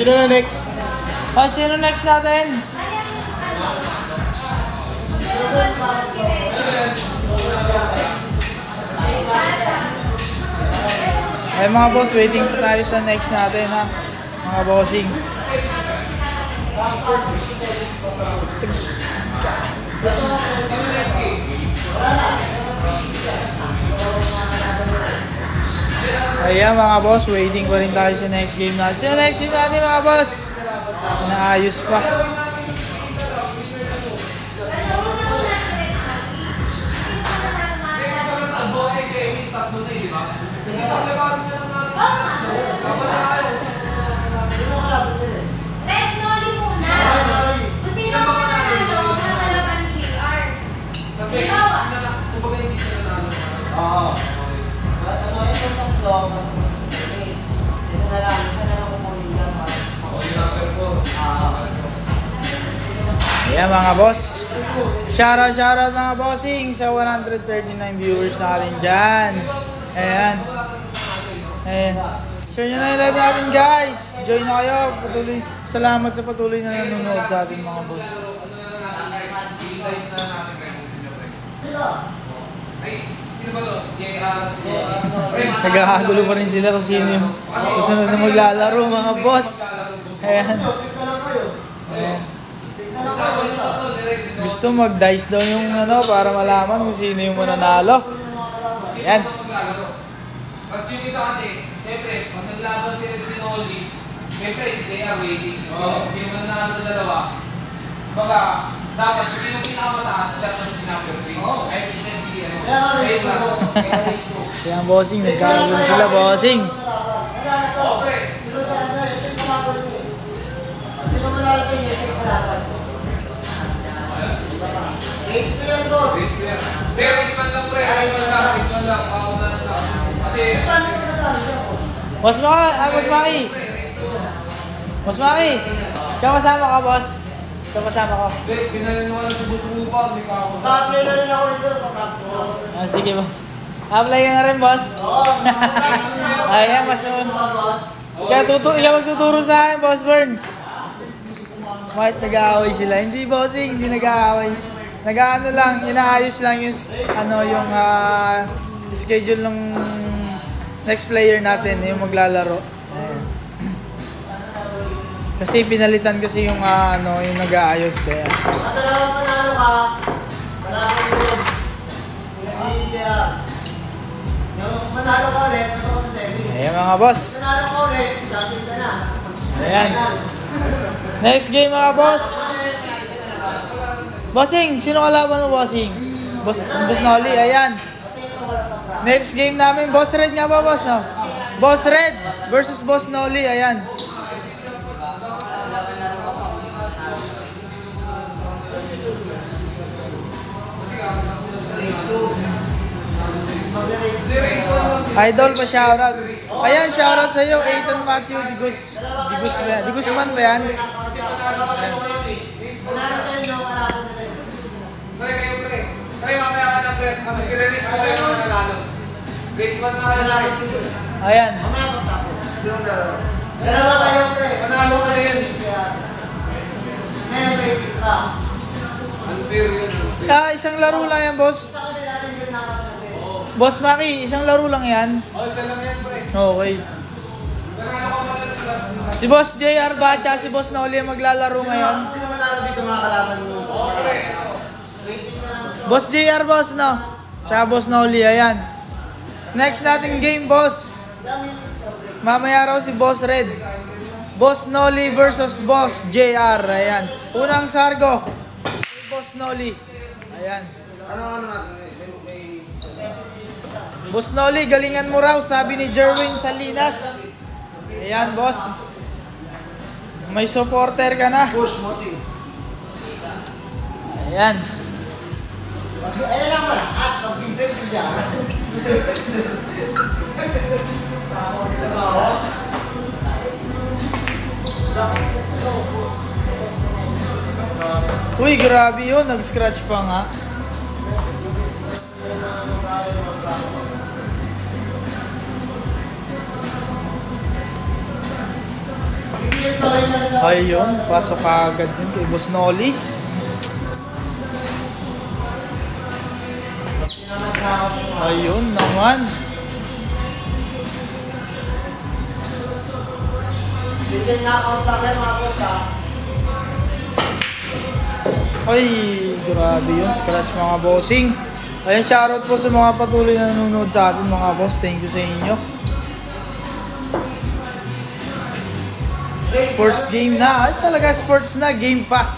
Sino na next? Sino next natin? Ay mga boss, waiting tayo sa next natin ha. Mga bossing. Ayan mga boss, waiting pa rin tayo sa next game natin. Sa next game natin mga boss, naayos pa. Red Nolly muna. Kung sino ang mananalo, makakalaban ni JR. Ikaw ah. Oo. Ano yung tatlo? Ito na lang. Isa na lang kumuling lang. Ayan mga boss. Shoutout mga bossing sa 139 viewers natin dyan. Ayan. Ayan. Share nyo na yung live natin guys. Join na kayo. Patuloy. Salamat sa patuloy na nanonood sa atin mga boss. Nagkakagulo pa rin sila kung sino yung susunod na maglalaro mga boss. Ayan. Ayan. Gusto mag-dice daw yung ano para malaman kung sino yung mananalo. Ayan. Kasi yung isa kasi, siyempre, pag naglaban si Nolly, siyempre, si JR waiting. Kasi yung mananalo sa dalawa, baga, dapat kung sino pinakamataas, siya lang si number 3. Kahit siya si Ayan bossing, nagkakagulo sila bossing. Okay. Sino manalo sa inyo? Sino kalaban? Race ko yan, boss. Race man lang, pre. Race man lang. Kasi, Boss Maki. Boss Maki. Kasama ka boss. Kasama ko. pinalinawan sa buso pa. May kakot. Ka-apply na rin ako nito. Sige boss. Apply ka na rin boss. Ayan, masun. Kaya magtuturo sa akin, Boss Burns. Bakit nag-aaway sila? Hindi bossing, hindi nag-aaway. Nag-ano lang, inaayos lang yung schedule ng next player natin, yung maglalaro. Ayan. Kasi pinalitan kasi yung yung nag-aayos kaya. At alam mo manalo ka, malaman mo yun. Si yung manalo ka ulit, pasok ka sa semis. Ayan mga boss. Manalo ka ulit, champion ka na. Ayan. Next game mga boss. Bossing, sino kalaban mo bossing? Boss Nolly, ayan. Next game namin, Boss Red nga ba boss no? Boss Red versus Boss Nolly, ayan. Idol pa shoutout. Ayan, shoutout sa iyo, Ethan Matthew Digusman ba yan? Pre, mamaya ka na, pre. Mag-release ko kayo ng nanalo. Race man na kayo. Ayan. Sinong dalawa? Dalawa kayo, pre. Manalo ka na yun. Ngayon, may tracks. Unfair yun. Isang laro lang yan, boss. Boss Maki, isang laro lang yan. Isa lang yan, pre. Okay. Nanalo ka pala ng class. Si Boss JR ba at si Boss Nolly maglalaro ngayon? Sino manalo dito mga kalaban mo? Oo, pre. Boss JR boss no? Tsaka Boss Nolly, ayan. Next natin game boss. Mamaya raw si Boss Red. Boss Nolly versus Boss JR, ayan. Unang sargo. Boss Nolly. Ayan. Ano natin? Boss Nolly, galingan mo raw, sabi ni Jerwin Salinas. Ayan, boss. May supporter ka na. Push mo si. Ayan. Ayan lang pala. At mag-diesel siya. Uy, grabe yun. Nag-scratch pa nga. Hindi yung Ayun, pasok agad yun kay Boss Noli. Ayun naman. Bigyan na contact kayo mga boss ha. Ay, grabe yun. Scratch mga bossing. Ayun, shoutout po sa mga patuloy na nanonood sa atin mga boss. Thank you sa inyo. Sports game na. Ay, talaga sports na. Game pa.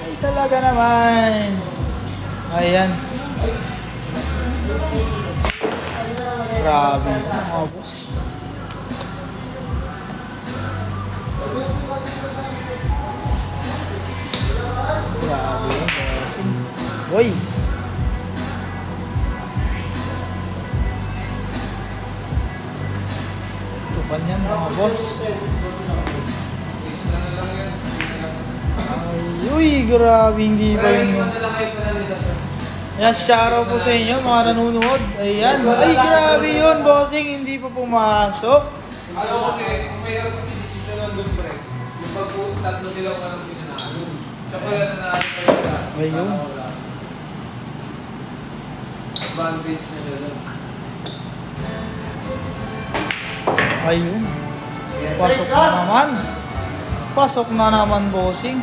Ay, talaga naman. Ayan. Grabe mga boss. Grabe yun, bossing. Uy! Tukan yan mga boss. Extra na lang yan. Ay, uy, grabe, hindi ba Pero yun? extra na lang kayo pala nila. Yan, shoutout po sa inyo, mga nanonood. Ayan, ay, grabe yun, bossing, hindi pa pumasok. Alam ko kasi, kung mayroon kasi decision ng doon pre, yung tatlo sila kung anong pinanalo. Siya pala nanalo pa yung last. Ayun. Advantage na nila. Ayun. Pasok na naman. Pasok na naman, bossing.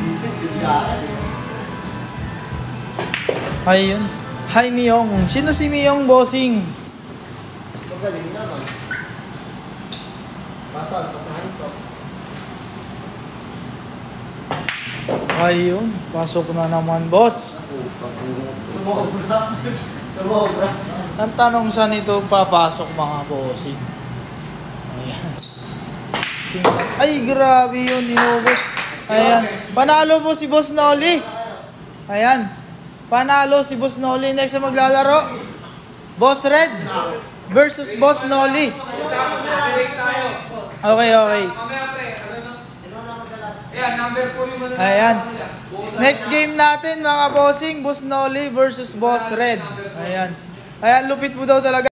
Isip, bigyan. Ayun. Hi, Miyong. Sino si Miyong, bossing? Magaling naman. Basta, tapahan to. Ayun. Pasok na naman, boss. Sumobra. Sumobra. Ang tanong saan ito papasok, mga bossing? Ayan. Ay, grabe yun, inubos. Ayan. Panalo po si Boss Noli. Ayan. Panalo si Boss Noli. Next na maglalaro, Boss Red versus Boss Noli. Tapos break tayo. Okay, okay. Mamaya pre, ano na? Ayan, number 4 yung mananalo. Ayan. Next game natin, mga bossing, Boss Noli versus Boss Red. Ayan. Ayan, lupit po daw talaga.